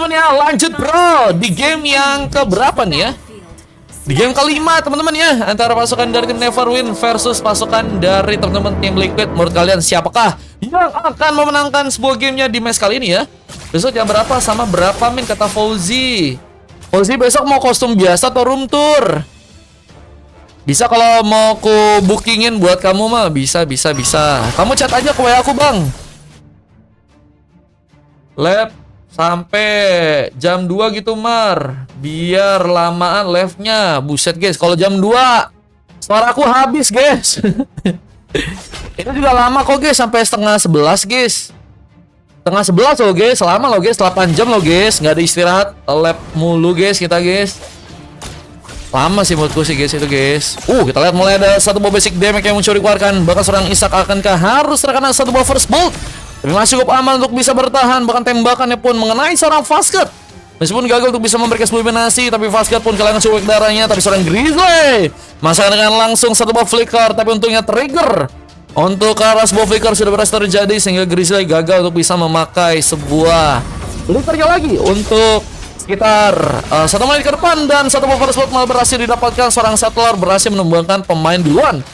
teman-teman ya, lanjut bro di game yang keberapa nih ya? Di game kelima teman-teman ya, antara pasukan dari tim Neverwin versus pasukan dari teman-teman tim Liquid. Menurut kalian siapakah yang akan memenangkan sebuah gamenya di match kali ini ya? Besok jam berapa sama berapa min kata Fauzi? Fauzi besok mau kostum biasa atau room tour? Bisa kalau mau ku bookingin buat kamu mah bisa. Kamu chat aja ke WA aku bang. Lab sampai jam 2 gitu Mar. Biar lamaan live-nya. Buset guys, kalau jam 2 suara aku habis guys. Itu juga lama kok guys, sampai setengah 11 guys. Setengah 11 loh guys, lama loh guys, 8 jam loh guys. Nggak ada istirahat, lab mulu guys kita guys. Lama sih menurutku sih guys itu guys. Kita lihat mulai ada satu buah basic damage yang muncul dikeluarkan. Bahkan seorang Isak akankah harus terkena satu buah first bolt. Tapi masih cukup aman untuk bisa bertahan. Bahkan tembakannya pun mengenai seorang Fastcut. Meskipun gagal untuk bisa memberikan sebuah eliminasi, tapi Fastcut pun kehilangan cuek darahnya. Tapi seorang Grizzly masakan dengan langsung satu buah flicker. Tapi untungnya trigger untuk ke arah sebuah flicker sudah berhasil terjadi, sehingga Grizzly gagal untuk bisa memakai sebuah flickernya lagi untuk sekitar 1 menit ke depan. Dan satu first blood malah berhasil didapatkan. Seorang settler berhasil menumbangkan pemain duluan.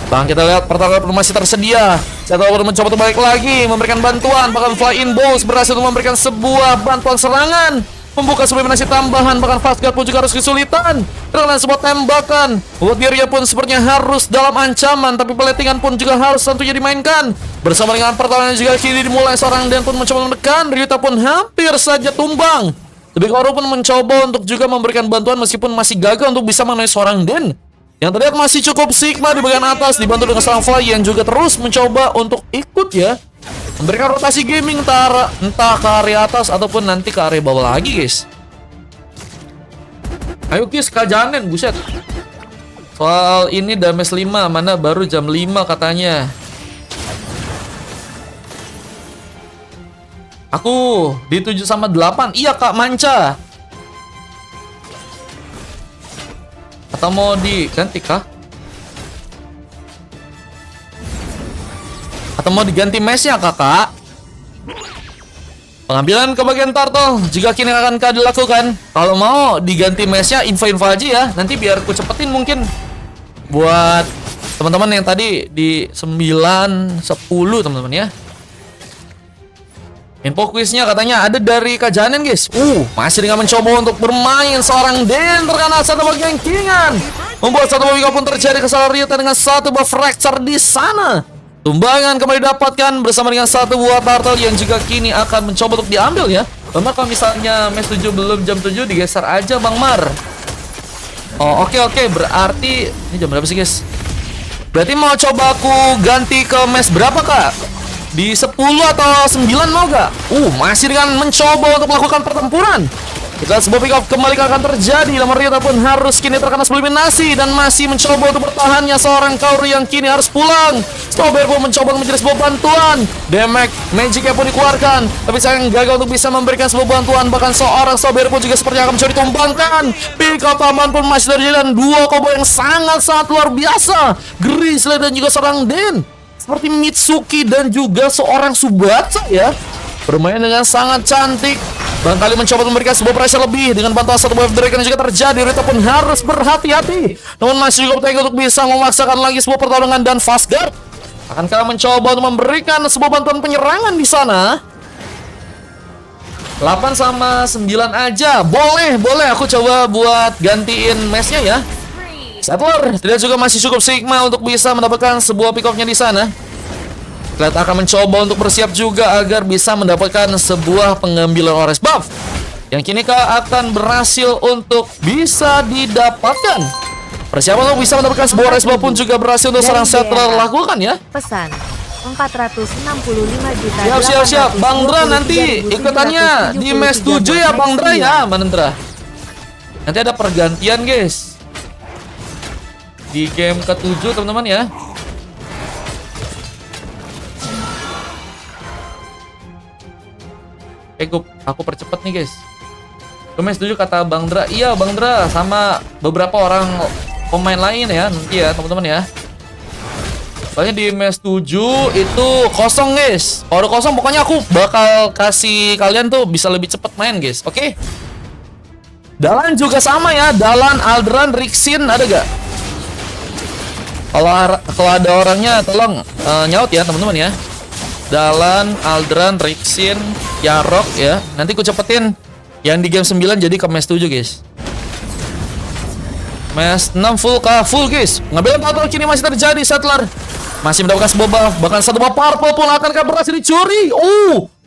Bang, kita lihat pertahanan masih tersedia. Settler mencoba untuk balik lagi, memberikan bantuan. Bahkan Fly-In Balls berhasil untuk memberikan sebuah bantuan serangan, membuka sebuah eliminasi tambahan. Bahkan Fastguard pun juga harus kesulitan dengan sebuah tembakan. Buat dirinya pun sepertinya harus dalam ancaman. Tapi peletingan pun juga harus tentunya dimainkan. Bersama dengan pertahanan juga kini dimulai. Seorang Dan pun mencoba menekan. Ryuta pun hampir saja tumbang. Tapi Koro pun mencoba untuk juga memberikan bantuan meskipun masih gagal untuk bisa mengenai seorang Den. Yang terlihat masih cukup Sigma di bagian atas, dibantu dengan seorang Fly yang juga terus mencoba untuk ikut ya, memberikan rotasi gaming entah ke area atas ataupun nanti ke area bawah lagi guys. Ayo guys, kajanen buset. Soal ini damage 5, mana baru jam 5 katanya. Aku di 7 sama 8. Iya Kak Manca. Atau mau diganti kah? Atau mau diganti mesnya kakak? Pengambilan ke bagian turtle jika kini akan dilakukan. Kalau mau diganti mesnya, info-info aja ya. Nanti biar ku cepetin mungkin. Buat teman-teman yang tadi di 9, 10 teman-teman ya. Info quiznya katanya ada dari Kajanen guys. Masih dengan mencoba untuk bermain. Seorang Den terkena satu bagian kingan, membuat satu buah pun terjadi kesalahan Ryuta dengan satu buah fracture di sana. Tumbangan kembali didapatkan bersama dengan satu buah turtle yang juga kini akan mencoba untuk diambil ya. Bang Mar, kalau misalnya match 7 belum jam 7 digeser aja Bang Mar. Oke. Berarti ini jam berapa sih guys? Berarti mau coba aku ganti ke match berapa kak? Di 10 atau 9 mau gak? Masih dengan mencoba untuk melakukan pertempuran. Kita sebuah pick up kembali akan terjadi. Namun Ryuta pun harus kini terkena sebuah eliminasi dan masih mencoba untuk bertahannya seorang Kaori yang kini harus pulang. Strawberry pun mencoba menjadi sebuah bantuan. Damage Magicnya pun dikeluarkan, tapi sayang gagal untuk bisa memberikan sebuah bantuan. Bahkan seorang Strawberry pun juga sepertinya akan mencoba ditumbangkan. Pick up tambahan pun masih terjadi dan dua combo yang sangat luar biasa. Grizzly dan juga seorang Den, seperti Mitsuki dan juga seorang Subatsu ya, bermain dengan sangat cantik. Barangkali mencoba memberikan sebuah pressure lebih dengan bantuan satu wave dragon yang juga terjadi. Ryuta pun harus berhati-hati, namun masih cukup tega untuk bisa memaksakan lagi sebuah pertarungan. Dan Fastguard akankah mencoba untuk memberikan sebuah bantuan penyerangan di sana? 8 sama 9 aja. Boleh aku coba buat gantiin matchnya ya. Settler tidak juga masih cukup Sigma untuk bisa mendapatkan sebuah pick up-nya di sana. Lihat akan mencoba untuk bersiap juga agar bisa mendapatkan sebuah pengambilan orange buff yang kini akan berhasil untuk bisa didapatkan. Persiapan untuk bisa mendapatkan sebuah orange buff pun juga berhasil untuk seorang settler lakukan ya. Pesan 465 juta. Siap. Bang Dra nanti ikutannya di match 7 ya Bang Dra ya. Mana Dra? Nanti ada pergantian guys di game ke-7 teman-teman ya. Aku percepat nih guys. Kemes setuju kata Bang Dra. Iya Bang Dra sama beberapa orang pemain lain ya nanti ya teman-teman ya. Soalnya di match 7 itu kosong guys. Kalau udah kosong pokoknya aku bakal kasih kalian tuh bisa lebih cepet main guys. Oke? Dalan juga sama ya. Dalan, Aldran, Rixin ada gak? Kalau ada orangnya tolong nyaut ya teman-teman ya. Dalan, Aldran, Rixin, Yarok ya. Nanti ku cepetin yang di game 9 jadi ke match 7 guys. Match 6 full guys. Ngambil total kini masih terjadi. Settler masih mendapatkan sebuah buff. Bahkan satu buff purple pun akankah berhasil dicuri.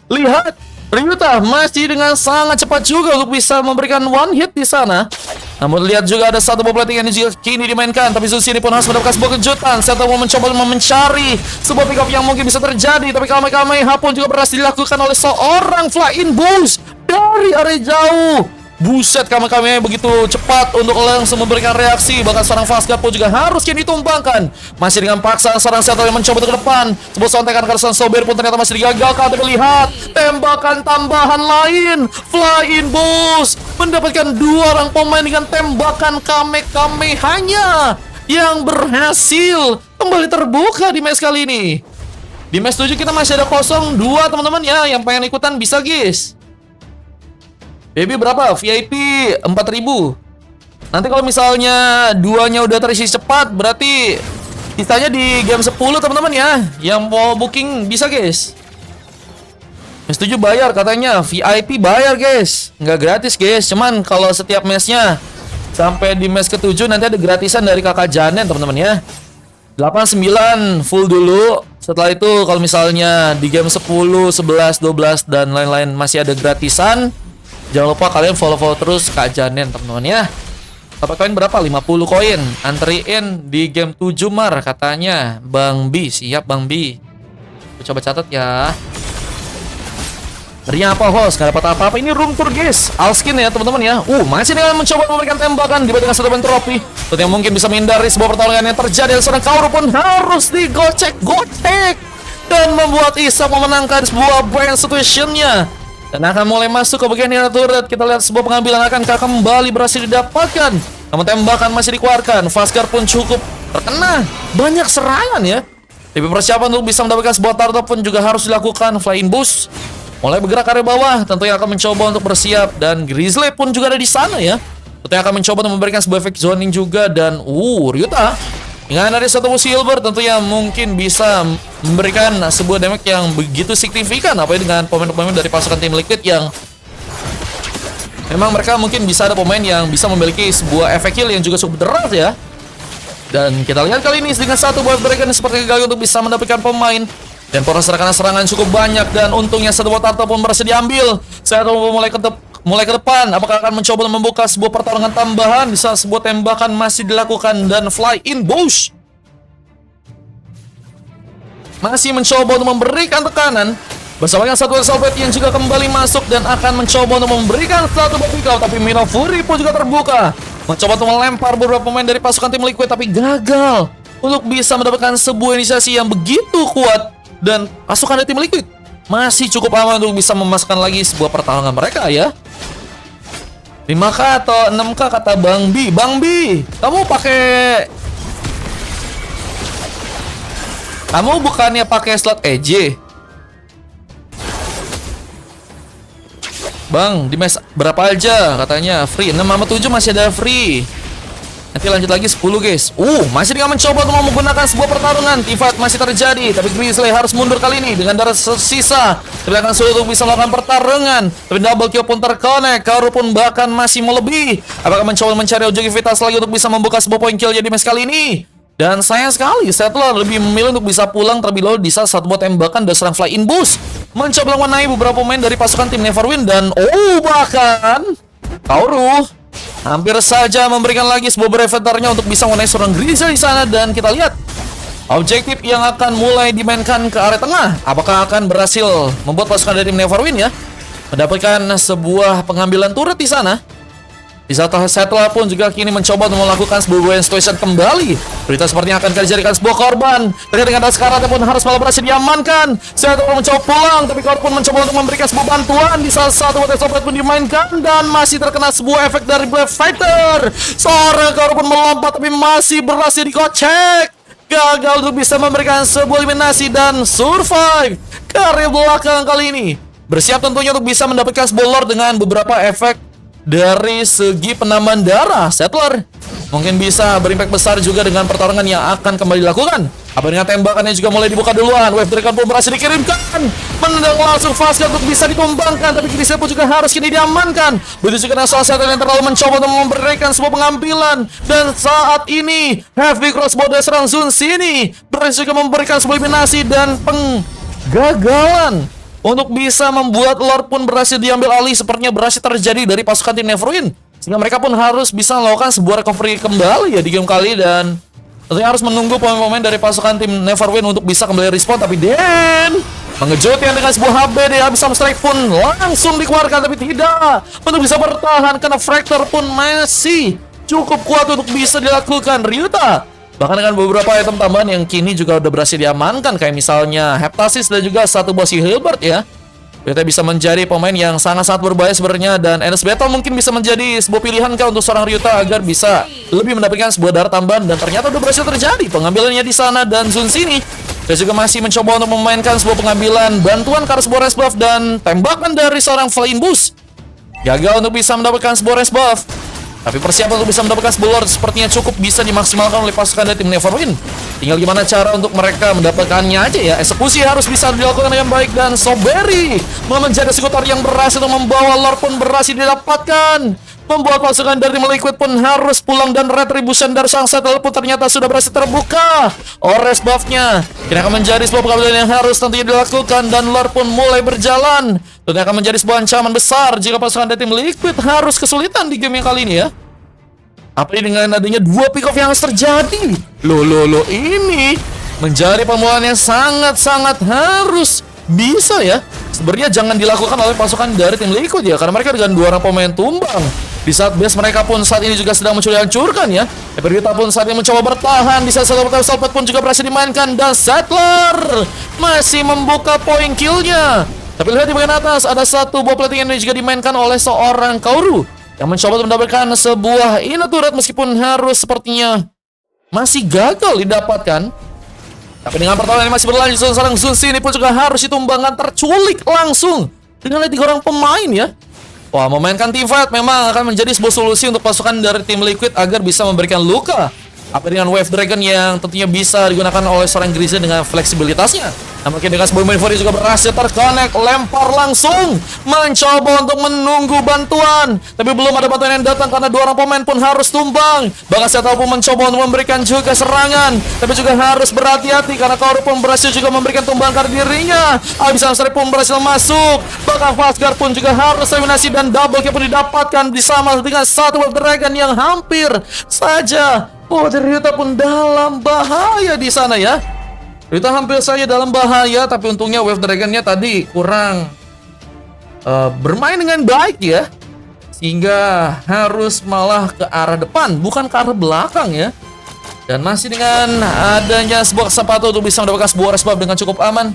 Lihat Ryuta masih dengan sangat cepat juga untuk bisa memberikan one hit di sana. Namun lihat juga ada satu buff plating yang juga kini dimainkan. Tapi Zuzi ini pun harus mendapatkan sebuah kejutan. Settler mau mencoba mencari sebuah pick up yang mungkin bisa terjadi. Tapi Kamehameha pun juga berhasil dilakukan oleh seorang fly-in boost dari area jauh. Buset, Kamehameha begitu cepat untuk langsung memberikan reaksi. Bahkan seorang Fastguard pun juga harus kini ditumbangkan. Masih dengan paksaan seorang Settler yang mencoba untuk ke depan. Sebuah sontekan Karsan Sober pun ternyata masih digagalkan. Tapi lihat, tembakan tambahan lain. Fly-in boost mendapatkan 2 orang pemain dengan tembakan Kamehamehanya yang berhasil kembali terbuka di match kali ini. Di match 7 kita masih ada 0-2 teman-teman ya. Yang pengen ikutan bisa guys. Baby berapa? VIP 4.000. Nanti kalau misalnya duanya udah terisi cepat, berarti sisanya di game 10 teman-teman ya. Yang mau booking bisa guys. Match 7 bayar katanya. VIP bayar guys. Nggak gratis guys. Cuman kalau setiap matchnya sampai di match ke-7 nanti ada gratisan dari kakak Janen teman-teman ya. 8-9 full dulu. Setelah itu kalau misalnya di game 10, 11, 12 dan lain-lain masih ada gratisan. Jangan lupa kalian follow terus Kak Janen teman-teman ya. Dapat koin berapa? 50 koin. Antriin di game 7 Mar katanya. Bang B, siap Bang B. Coba catat ya. Ternyata apa host? Gak dapat apa-apa. Ini room tour guys. Alskin ya teman-teman ya. Masih dengan mencoba memberikan tembakan di dengan satu trofi. Tentu yang mungkin bisa menghindari sebuah pertarungan yang terjadi. Dan seorang Kaoru pun harus digocek dan membuat Isa memenangkan sebuah brand situationnya. Dan akan mulai masuk ke bagian hero turret. Kita lihat sebuah pengambilan akankah kembali berhasil didapatkan. Namun tembakan masih dikeluarkan. Fastguard pun cukup terkena banyak serangan ya. Tapi persiapan untuk bisa mendapatkan sebuah turret pun juga harus dilakukan. Flying boost mulai bergerak ke area bawah. Tentunya akan mencoba untuk bersiap. Dan Grizzly pun juga ada di sana ya. Tentunya akan mencoba untuk memberikan sebuah efek zoning juga. Dan Ryuta dengan ada satu silver tentunya mungkin bisa memberikan sebuah damage yang begitu signifikan. Apalagi dengan pemain-pemain dari pasukan tim Liquid yang memang mereka mungkin bisa ada pemain yang bisa memiliki sebuah efek heal yang juga cukup deras ya. Dan kita lihat kali ini dengan satu buat mereka seperti gagal untuk bisa mendapatkan pemain. Dan poros serangan cukup banyak dan untungnya satu buat Tarta pun berhasil diambil. Saya mulai ke depan. Apakah akan mencoba membuka sebuah pertarungan tambahan? Bisa sebuah tembakan masih dilakukan dan fly-in boost masih mencoba untuk memberikan tekanan bersama dengan satu Soviet yang juga kembali masuk dan akan mencoba untuk memberikan satu bobikau. Tapi Mino Fury pun juga terbuka mencoba untuk melempar beberapa pemain dari pasukan tim Liquid tapi gagal untuk bisa mendapatkan sebuah inisiasi yang begitu kuat. Dan pasukan dari tim Liquid masih cukup aman untuk bisa memasukkan lagi sebuah pertarungan mereka ya. 5k atau 6k kata Bang B. Bang B, kamu bukannya pakai slot EJ? Bang, di match berapa aja katanya free? 6 sama 7 masih ada free. Nanti lanjut lagi 10 guys. Masih dengan mencoba untuk menggunakan sebuah pertarungan. T-fight masih terjadi, tapi Grizzly harus mundur kali ini dengan darah tersisa. Tapi akan sulit untuk bisa melakukan pertarungan. Tapi double kill pun terkonek. Kaoru pun bahkan masih melebihi. Apakah mencoba mencari objektivitas lagi untuk bisa membuka sebuah point kill jadi match kali ini? Dan sayang sekali, Settler lebih memilih untuk bisa pulang terlebih dahulu di saat satu buat tembakan dan serang fly-in boost. Mencoba mengenai beberapa pemain dari pasukan tim Neverwin dan bahkan Kaoru hampir saja memberikan lagi sebuah brevetternya untuk bisa mengenai seorang Grizzly di sana. Dan kita lihat objektif yang akan mulai dimainkan ke area tengah. Apakah akan berhasil membuat pasukan dari tim Neverwin ya mendapatkan sebuah pengambilan turret di sana? Di saat Settler pun juga kini mencoba untuk melakukan sebuah situation kembali. Berita sepertinya akan dijadikan sebuah korban. Terkait dengan Daskara pun harus malah berhasil diamankan. Settler mencoba pulang, tapi Kaoru pun mencoba untuk memberikan sebuah bantuan. Di saat satu Water pun dimainkan dan masih terkena sebuah efek dari Black Fighter. Seorang Kaoru pun melompat tapi masih berhasil dikocek. gagal untuk bisa memberikan sebuah eliminasi dan survive ke area belakang kali ini. Bersiap tentunya untuk bisa mendapatkan sebuah lord dengan beberapa efek dari segi penambahan darah. Settler mungkin bisa berimpact besar juga dengan pertarungan yang akan kembali dilakukan. Apa dengan tembakannya juga mulai dibuka duluan. Wave Dragon pun berhasil dikirimkan. Menendang langsung Fasca untuk bisa ditumbangkan. Tapi Grisel pun juga harus kini diamankan. Begitu juga dengan salah satu yang terlalu mencoba untuk memberikan sebuah pengambilan. Dan saat ini Heavy Crossbow dari serang Zun sini berhasil juga memberikan sebuah eliminasi dan penggagalan. Untuk bisa membuat Lord pun berhasil diambil alih. Sepertinya berhasil terjadi dari pasukan tim Neverwin. Sehingga mereka pun harus bisa melakukan sebuah recovery kembali ya di game kali. Dan tentunya harus menunggu pemain-pemain dari pasukan tim Neverwin untuk bisa kembali respon. Tapi Dan mengejutkan dengan sebuah HB dia bisa strike pun langsung dikeluarkan. Tapi tidak untuk bisa bertahan karena Fractor pun masih cukup kuat untuk bisa dilakukan. Ryuta bahkan dengan beberapa item tambahan yang kini juga udah berhasil diamankan. Kayak misalnya Heptasis dan juga satu buah si Hilbert ya. Kita bisa menjadi pemain yang sangat-sangat berbahaya sebenarnya. Dan Endless Battle mungkin bisa menjadi sebuah pilihan kah untuk seorang Ryuta agar bisa lebih mendapatkan sebuah darah tambahan. Dan ternyata udah berhasil terjadi pengambilannya di sana. Dan Zun sini dia juga masih mencoba untuk memainkan sebuah pengambilan bantuan karena sebuah rest buff. Dan tembakan dari seorang Flame Boost gagal untuk bisa mendapatkan sebuah rest buff. Tapi persiapan untuk bisa mendapatkan sebuah Lord sepertinya cukup bisa dimaksimalkan oleh pasukan dari tim Neverwin. Tinggal gimana cara untuk mereka mendapatkannya aja ya. Eksekusi harus bisa dilakukan dengan baik. Dan Soberi menjadi eksekutor yang berhasil untuk membawa Lord pun berhasil didapatkan. Membuat pasukan dari Liquid pun harus pulang. Dan Retribution dari sang Settler pun ternyata sudah berhasil terbuka. Ores buffnya kini akan menjadi sebuah pengambilan yang harus tentunya dilakukan. Dan Lord pun mulai berjalan. Tentunya akan menjadi sebuah ancaman besar jika pasukan dari tim Liquid harus kesulitan di game yang kali ini ya. Apalagi dengan adanya dua pick off yang harus terjadi. Loh, ini menjadi pemulaan yang sangat-sangat harus bisa ya. Sebenarnya jangan dilakukan oleh pasukan dari tim Liquid ya. Karena mereka dengan dua orang pemain tumbang. Di saat base mereka pun saat ini juga sedang mencoba dihancurkan ya. Eperita pun saat ini mencoba bertahan. Di saat satu Salpet pun juga berhasil dimainkan. Dan Settler masih membuka poin killnya. Tapi lihat di bagian atas ada satu buah plating yang juga dimainkan oleh seorang Kaoru yang mencoba untuk mendapatkan sebuah inner turret meskipun harus sepertinya masih gagal didapatkan. Tapi dengan pertarungan yang masih berlanjut, seorang Zun sini pun juga harus ditumbangkan, terculik langsung dengan 3 orang pemain ya. Wah, memainkan team fight memang akan menjadi sebuah solusi untuk pasukan dari tim Liquid agar bisa memberikan luka. Apa dengan Wave Dragon yang tentunya bisa digunakan oleh seorang Grizzly dengan fleksibilitasnya. Namun dengan sebuah Manfori juga berhasil terkonek, lempar langsung, mencoba untuk menunggu bantuan. Tapi belum ada bantuan yang datang karena 2 orang pemain pun harus tumbang. Bahkan Settler pun mencoba untuk memberikan juga serangan. Tapi juga harus berhati-hati karena Kaoru pun berhasil juga memberikan tumbangan karena dirinya. Abisan Sari pun berhasil masuk. Bahkan Fasgar pun juga harus eliminasi dan double kill pun didapatkan bersama dengan satu Wave Dragon yang hampir saja. Oh, Ryuta pun dalam bahaya di sana ya. Ryuta hampir saja dalam bahaya, tapi untungnya Wave Dragon-nya tadi kurang bermain dengan baik ya. Sehingga harus malah ke arah depan, bukan ke arah belakang ya. Dan masih dengan adanya sebuah kesempatan untuk bisa mendapatkan sebuah resbab dengan cukup aman.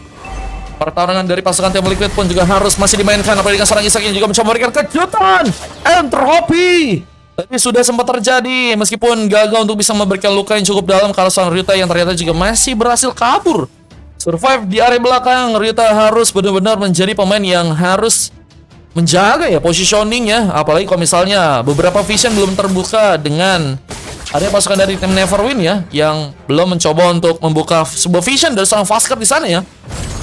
Pertarungan dari pasukan tim Liquid pun juga harus masih dimainkan. Apalagi dengan seorang Isak yang juga mencoba memberikan kejutan. Entropi tapi sudah sempat terjadi meskipun gagal untuk bisa memberikan luka yang cukup dalam kalau seorang Ryuta yang ternyata juga masih berhasil kabur. Survive di area belakang. Ryuta harus benar-benar menjadi pemain yang harus menjaga ya positioning ya. Apalagi kalau misalnya beberapa vision belum terbuka dengan ada pasukan dari tim Neverwin ya yang belum mencoba untuk membuka sebuah vision dari seorang Fasker di sana ya.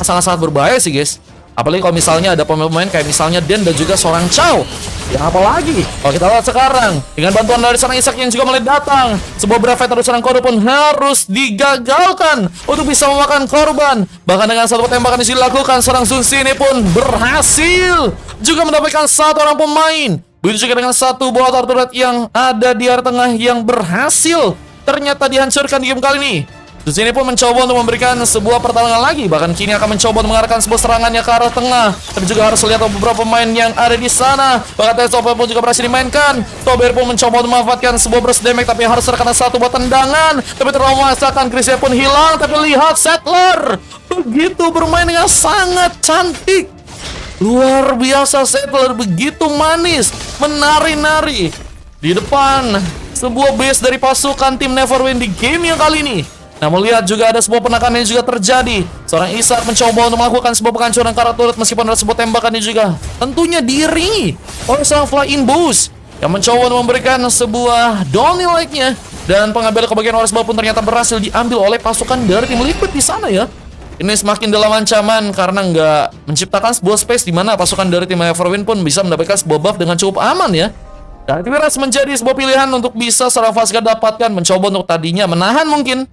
Sangat-sangat berbahaya sih guys. Apalagi kalau misalnya ada pemain-pemain kayak misalnya Den dan juga seorang Chow. Ya apalagi kalau kita lihat sekarang dengan bantuan dari seorang Isak yang juga mulai datang, sebuah brave fighter dari seorang Kaoru pun harus digagalkan untuk bisa memakan korban. Bahkan dengan satu tembakan yang dilakukan, seorang Zun sini pun berhasil juga mendapatkan satu orang pemain. Begitu juga dengan satu buah turret yang ada di area tengah yang berhasil ternyata dihancurkan di game kali ini. Di sini pun mencoba untuk memberikan sebuah pertarungan lagi. Bahkan kini akan mencoba untuk mengarahkan sebuah serangannya ke arah tengah. Tapi juga harus lihat beberapa pemain yang ada di sana. Bahkan Testoper pun juga berhasil dimainkan. Tober pun mencoba untuk memanfaatkan sebuah burst damage. Tapi harus terkena satu buah tendangan. Tapi terlalu memaksakan Chrisnya pun hilang. Tapi lihat Settler begitu bermain dengan sangat cantik. Luar biasa Settler, begitu manis, menari-nari di depan sebuah base dari pasukan tim Neverwin di game yang kali ini. Namun lihat juga ada sebuah penekanan yang juga terjadi. Seorang Ishak mencoba untuk melakukan sebuah penghancuran ke arah turret meskipun ada sebuah tembakan yang juga tentunya diiringi oleh seorang fly-in boost yang mencoba untuk memberikan sebuah Donny like-nya. Dan pengambil kebagian waris bawah pun ternyata berhasil diambil oleh pasukan dari tim Liquid di sana ya. Ini semakin dalam ancaman karena nggak menciptakan sebuah space di mana pasukan dari tim Neverwin pun bisa mendapatkan sebuah buff dengan cukup aman ya. Dan Tiras menjadi sebuah pilihan untuk bisa seorang Vazgar dapatkan, mencoba untuk tadinya menahan mungkin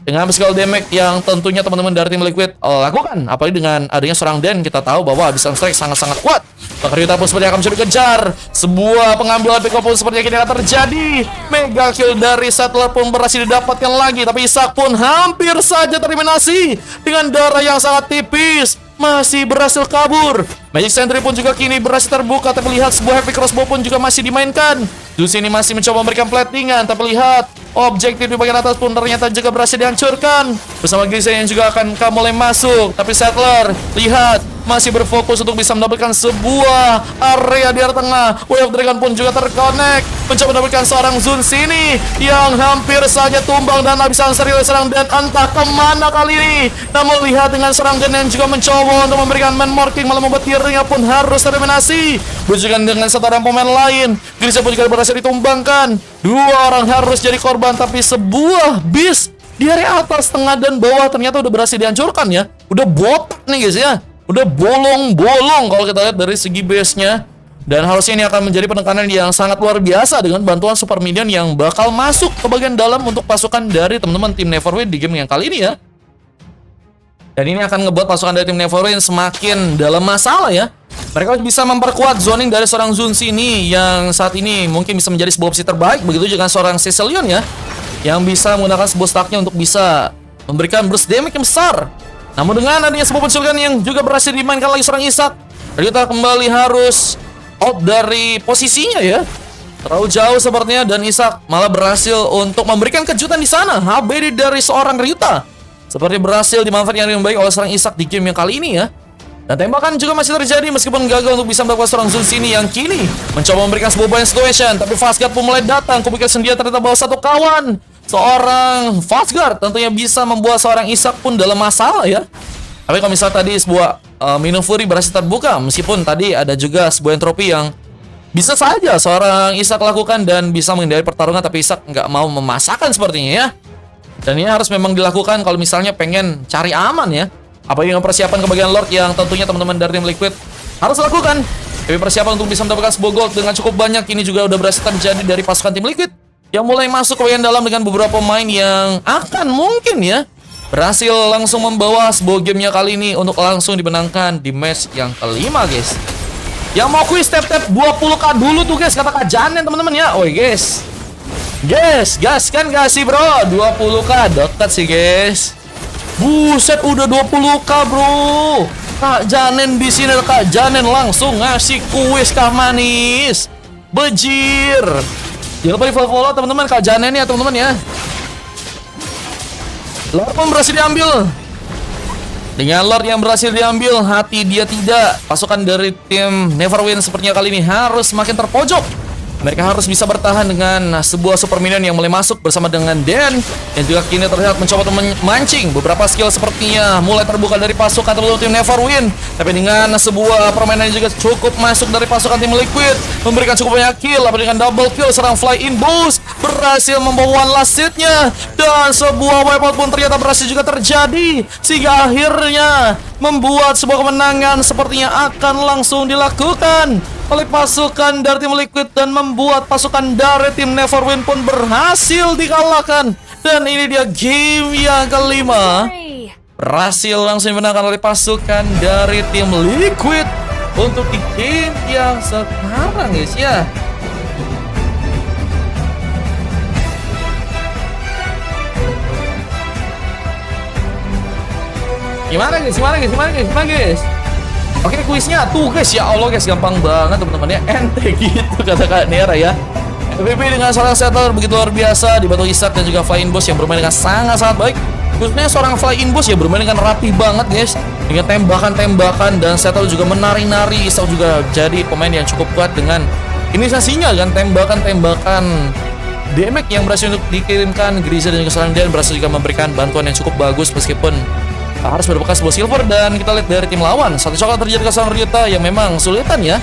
dengan skill damage yang tentunya teman-teman dari tim Liquid lakukan. Apalagi dengan adanya seorang Den, kita tahu bahwa Abyssal Strike sangat-sangat kuat. Maka Ryuta pun sepertinya akan mencoba dikejar. Sebuah pengambilan pick up pun sepertinya kini akan terjadi. Mega kill dari Settler pun berhasil didapatkan lagi, tapi Ishak pun hampir saja tereliminasi dengan darah yang sangat tipis. Masih berhasil kabur. Magic Sentry pun juga kini berhasil terbuka, tapi lihat sebuah heavy crossbow pun juga masih dimainkan. Zeus ini masih mencoba memberikan platingan, tapi lihat objektif di bagian atas pun ternyata juga berhasil dihancurkan. Bersama Grisha yang juga akan mulai masuk, tapi Settler lihat masih berfokus untuk bisa mendapatkan sebuah area di area tengah. Wave Dragon pun juga terkonek, mencoba mendapatkan seorang Zun sini yang hampir saja tumbang dan Abyssal Strike oleh serang dan entah kemana kali ini. Namun lihat dengan serang dan yang juga mencoba untuk memberikan man marking, malah membuat dirinya pun harus tereliminasi. Berjukan dengan satu orang pemain lain, Grisha pun juga berhasil ditumbangkan. Dua orang harus jadi korban, tapi sebuah beast di area atas, tengah dan bawah ternyata udah berhasil dihancurkan ya. Udah botak nih guys ya. Udah bolong-bolong kalau kita lihat dari segi base-nya. Dan harusnya ini akan menjadi penekanan yang sangat luar biasa dengan bantuan super minion yang bakal masuk ke bagian dalam untuk pasukan dari teman-teman tim Neverwin di game yang kali ini ya. Dan ini akan ngebuat pasukan dari tim Neverwin semakin dalam masalah ya. Mereka bisa memperkuat zoning dari seorang Zun sini yang saat ini mungkin bisa menjadi sebuah opsi terbaik. Begitu juga seorang Cecilion ya, yang bisa menggunakan sebuah stacknya untuk bisa memberikan burst damage yang besar. Namun dengan adanya sebuah penculikan yang juga berhasil dimainkan lagi seorang Ishak, kita kembali harus out dari posisinya ya. Terlalu jauh sepertinya, dan Ishak malah berhasil untuk memberikan kejutan di sana. HBD dari seorang Ryuta seperti berhasil dimanfaatkan dengan baik oleh seorang Ishak di game yang kali ini ya. Dan tembakan juga masih terjadi meskipun gagal untuk bisa mendapatkan seorang Zun sini yang kini mencoba memberikan sebuah blind situation. Tapi Vazgar pun mulai datang, kupikir sendiri ternyata bawa satu kawan. Seorang Vazgar tentunya bisa membuat seorang Ishak pun dalam masalah ya. Tapi kalau misalnya tadi sebuah Minun Fury berhasil terbuka, meskipun tadi ada juga sebuah entropi yang bisa saja seorang Ishak lakukan dan bisa menghindari pertarungan, tapi Ishak nggak mau memasakkan sepertinya ya. Dan ini harus memang dilakukan kalau misalnya pengen cari aman ya. Apa yang persiapan ke bagian Lord yang tentunya teman-teman dari tim Liquid harus lakukan. Tapi persiapan untuk bisa mendapatkan sebuah gold dengan cukup banyak ini juga udah berhasil terjadi dari pasukan tim Liquid yang mulai masuk ke bagian dalam dengan beberapa pemain yang akan mungkin ya berhasil langsung membawa sebuah gamenya kali ini untuk langsung dimenangkan di match yang kelima guys. Yang mau quiz tap-tap 20k dulu tuh guys, kata Kak Janen teman-teman ya. Oi guys, gas kan gak sih bro? 20k dekat sih guys. Buset, udah 20k bro. Kak Janen di sini, Kak Janen langsung ngasih kuis kah manis. Bejir. Jangan lupa di follow teman-teman Kak Janen ya teman-teman ya. Lord pun berhasil diambil. Dengan Lord yang berhasil diambil, hati dia tidak. Pasukan dari tim Neverwin sepertinya kali ini harus semakin terpojok. Mereka harus bisa bertahan dengan sebuah super minion yang mulai masuk bersama dengan Den, yang juga kini terlihat mencoba untuk memancing. Beberapa skill sepertinya mulai terbuka dari pasukan tim Neverwin. Tapi dengan sebuah permainan yang juga cukup masuk dari pasukan tim Liquid, memberikan cukup banyak kill. Apalagi dengan double kill, serang fly-in boost berhasil membawa one last hit-nya. Dan sebuah wipeout pun ternyata berhasil juga terjadi, sehingga akhirnya membuat sebuah kemenangan sepertinya akan langsung dilakukan oleh pasukan dari tim Liquid, dan membuat pasukan dari tim Neverwin pun berhasil dikalahkan. Dan ini dia game yang kelima, berhasil langsung dimenangkan oleh pasukan dari tim Liquid untuk di game yang sekarang guys ya. Gimana guys? Oke, kuisnya tuh guys, ya Allah guys, gampang banget teman-teman ya, ente gitu kata Kak Nera ya. MVP dengan seorang Settler begitu luar biasa, dibantu Ishak dan juga Fly-in Boss yang bermain dengan sangat-sangat baik. Khususnya seorang Fly-in Boss ya bermain dengan rapi banget guys, dengan tembakan-tembakan, dan Settler juga menari-nari. Ishak juga jadi pemain yang cukup kuat dengan inisiasinya kan, tembakan-tembakan damage yang berhasil untuk dikirimkan. Griza dan juga Salandrian berhasil juga memberikan bantuan yang cukup bagus meskipun harus mendapatkan sebuah silver. Dan kita lihat dari tim lawan, satu coklat terjadi ke seorang Ryuta yang memang sulitan ya.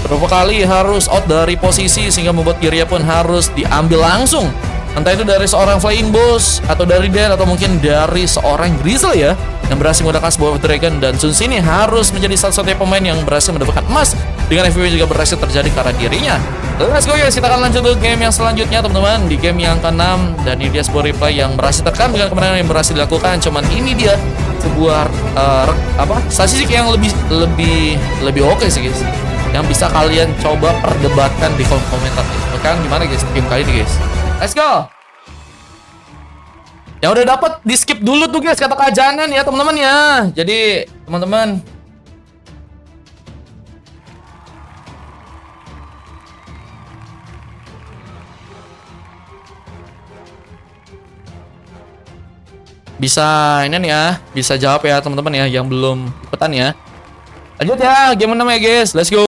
Beberapa kali harus out dari posisi sehingga membuat Kirya pun harus diambil langsung. Entah itu dari seorang Flying Boss atau dari Dan atau mungkin dari seorang Grizzle ya yang berhasil menggunakan sebuah Dragon. Dan Sun ini harus menjadi satu-satunya pemain yang berhasil mendapatkan emas dengan FPV juga berhasil terjadi karena dirinya. Let's go guys, kita akan lanjut ke game yang selanjutnya teman-teman. Di game yang ke-6 dan ini dia sebuah replay yang berhasil terekam dengan kemenangan yang berhasil dilakukan. Cuman ini dia sebuah statistik yang lebih oke sih guys, yang bisa kalian coba perdebatkan di kolom komentar. Sekarang gimana guys game kali ini guys? Let's go. Yang udah dapat di skip dulu tuh guys kata kajanan ya teman-teman ya. Jadi teman-teman bisa ini nih ya, bisa jawab ya teman-teman ya yang belum ikutan ya. Lanjut ya game 6 ya guys. Let's go.